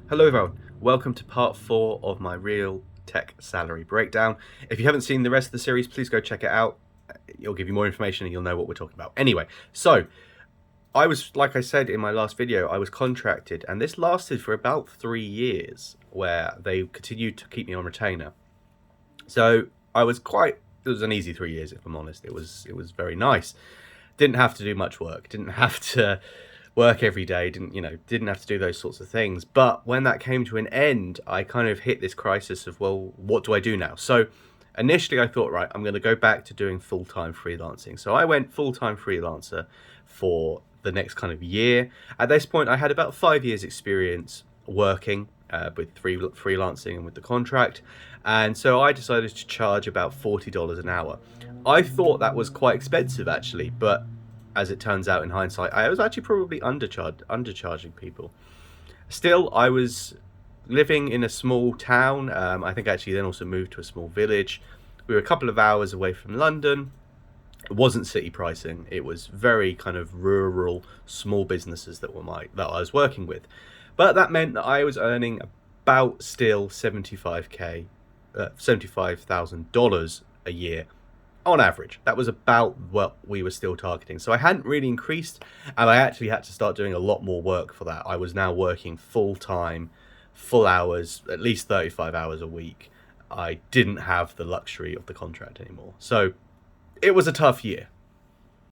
Hello everyone, welcome to part 4 of my Real Tech Salary Breakdown. If you haven't seen the rest of the series, please go check it out. It'll give you more information and you'll know what we're talking about. Anyway, so like I said in my last video, I was contracted and this lasted for about 3 years where they continued to keep me on retainer. So it was an easy 3 years if I'm honest. It was very nice. Didn't have to do much work, didn't have to work every day, didn't have to do those sorts of things. But when that came to an end, I kind of hit this crisis of, well, what do I do now? So initially I thought, right, I'm going to go back to doing full-time freelancing. So I went full-time freelancer for the next kind of year. At this point, I had about 5 years experience working with freelancing and with the contract. And so I decided to charge about $40 an hour. I thought that was quite expensive actually, but as it turns out in hindsight, I was actually probably undercharging people. Still, I was living in a small town. I think I actually then also moved to a small village. We were a couple of hours away from London. It wasn't city pricing. It was very kind of rural, small businesses that I was working with. But that meant that I was earning about still $75,000 a year on average. That was about what we were still targeting. So I hadn't really increased, and I actually had to start doing a lot more work for that. I was now working full-time, full hours, at least 35 hours a week. I didn't have the luxury of the contract anymore. So it was a tough year.